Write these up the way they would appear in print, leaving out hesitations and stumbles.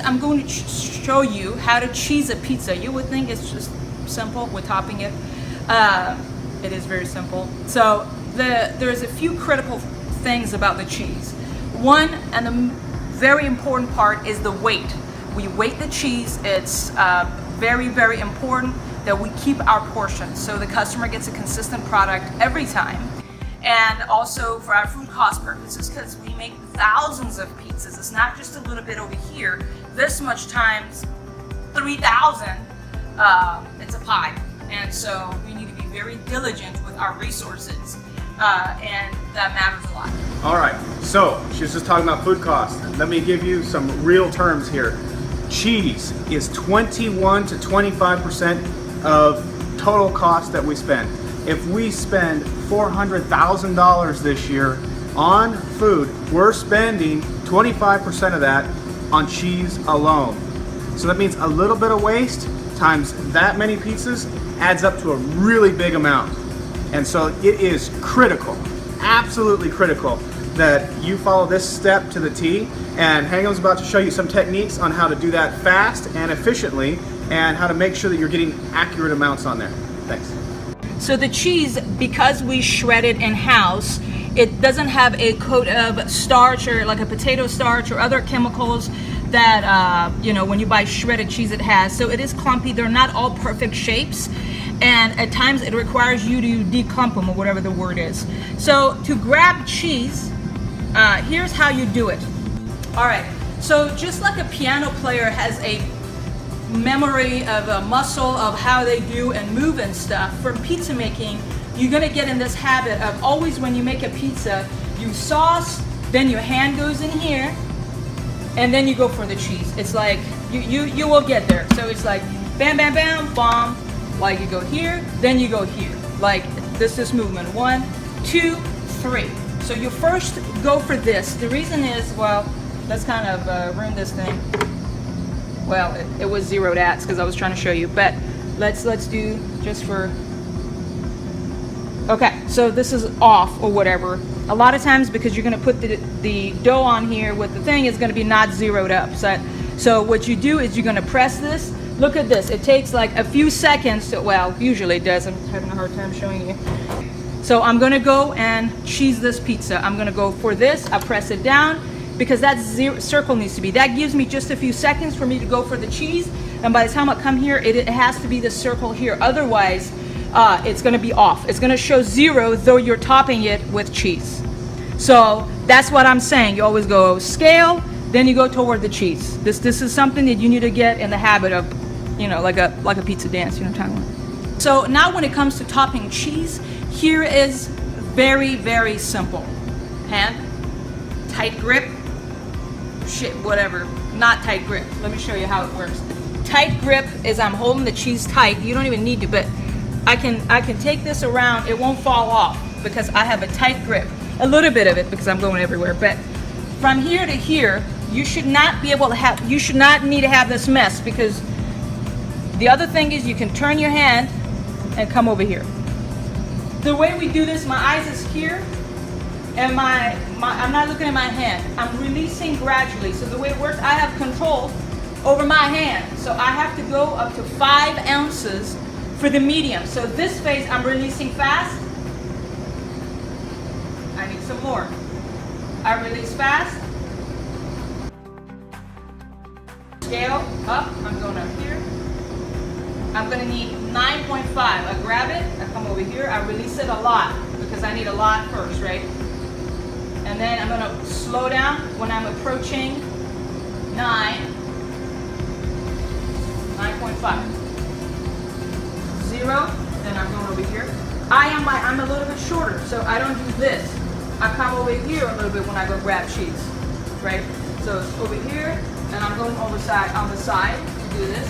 I'm going to show you how to cheese a pizza. You would think it's just simple with topping it. It is very simple. So there's a few critical things about the cheese. One, and the very important part, is the weight. We weight the cheese. It's very, very important that we keep our portions so the customer gets a consistent product every time. And also for our food cost purposes, because we make thousands of pizzas. It's not just a little bit over here. This much times 3,000, it's a pie. And so we need to be very diligent with our resources, and that matters a lot. All right, so she was just talking about food costs. Let me give you some real terms here. Cheese is 21 to 25% of total cost that we spend. If we spend $400,000 this year on food, we're spending 25% of that on cheese alone. So that means a little bit of waste times that many pizzas adds up to a really big amount. And so it is critical, absolutely critical, that you follow this step to the T. And Hangum's about to show you some techniques on how to do that fast and efficiently, and how to make sure that you're getting accurate amounts on there. Thanks. So the cheese, because we shred it in-house, it doesn't have a coat of starch or like a potato starch or other chemicals that when you buy shredded cheese it has. So it is clumpy. They're not all perfect shapes, and at times it requires you to declump them, or whatever the word is. So to grab cheese, here's how you do it. All right, so just like a piano player has a memory of a muscle of how they do and move and stuff, for pizza making, you're gonna get in this habit of always, when you make a pizza, you sauce, then your hand goes in here, and then you go for the cheese. It's like, you will get there. So it's like, bam, bam, bam, bomb, like you go here, then you go here. Like this movement, 1, 2, 3. So you first go for this. The reason is, well, let's kind of ruin this thing. Well, it was zeroed at because I was trying to show you, but let's do just for, okay, so this is off or whatever. A lot of times, because you're gonna put the dough on here with the thing, is gonna be not zeroed up. So what you do is you're gonna press this. Look at this, it takes like a few seconds to, well, usually it does. I'm having a hard time showing you. So I'm gonna go and cheese this pizza. I'm gonna go for this, I press it down, because that circle needs to be. That gives me just a few seconds for me to go for the cheese, and by the time I come here, it has to be the circle here. Otherwise, it's gonna be off. It's gonna show 0, though you're topping it with cheese. So that's what I'm saying. You always go scale, then you go toward the cheese. This is something that you need to get in the habit of, like a pizza dance, you know what I'm talking about. So now when it comes to topping cheese, here is very, very simple. Hand, tight grip, whatever, not tight grip. Let me show you how it works. Tight grip is I'm holding the cheese tight. You don't even need to, but I can take this around. It won't fall off because I have a tight grip. A little bit of it because I'm going everywhere, but from here to here, you should not need to have this mess, because the other thing is you can turn your hand and come over here. The way we do this, my eyes is here, and I'm not looking at my hand. I'm releasing gradually. So the way it works, I have control over my hand. So I have to go up to 5 ounces for the medium. So this phase, I'm releasing fast. I need some more. I release fast. Scale up, I'm going up here. I'm gonna need 9.5. I grab it, I come over here, I release it a lot because I need a lot first, right? And then I'm gonna slow down when I'm approaching 9.5. 0, then I'm going over here. I'm a little bit shorter, so I don't do this. I come over here a little bit when I go grab cheese, right? So it's over here, and I'm going on the side to do this.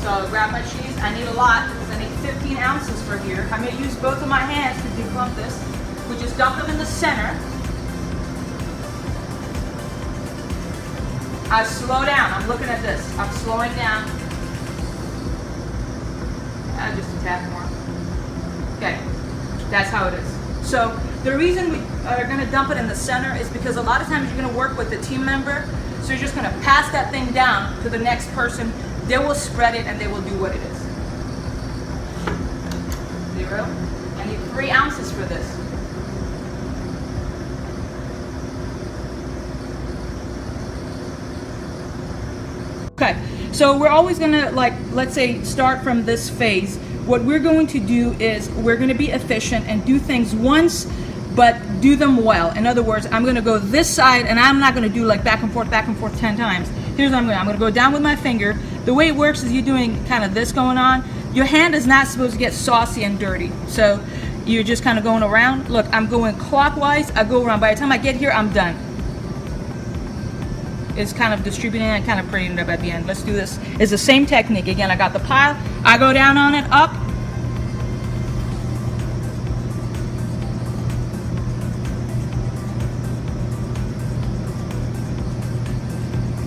So I'll grab my cheese. I need a lot because I need 15 ounces for here. I'm going to use both of my hands to declump this. We just dump them in the center. I slow down. I'm looking at this. I'm slowing down. Just a tad more. Okay, that's how it is. So the reason we are going to dump it in the center is because a lot of times you're going to work with a team member. So you're just gonna pass that thing down to the next person. They will spread it and they will do what it is. 0. I need 3 ounces for this. Okay, so we're always gonna, like, let's say, start from this phase. What we're going to do is we're gonna be efficient and do things once, but do them well. In other words, I'm gonna go this side and I'm not gonna do like back and forth 10 times. Here's what I'm gonna go down with my finger. The way it works is you're doing kind of this going on. Your hand is not supposed to get saucy and dirty. So you're just kind of going around. Look, I'm going clockwise, I go around. By the time I get here, I'm done. It's kind of distributing and kind of prettying it up at the end. Let's do this. It's the same technique. Again, I got the pile. I go down on it, up.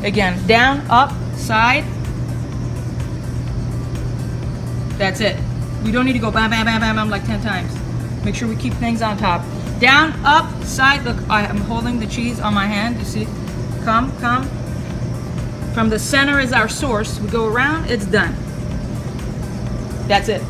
Again, down, up, side. That's it. We don't need to go bam, bam, bam, bam, bam like 10 times. Make sure we keep things on top. Down, up, side. Look, I'm holding the cheese on my hand. You see? Come. From the center is our source. We go around, it's done. That's it.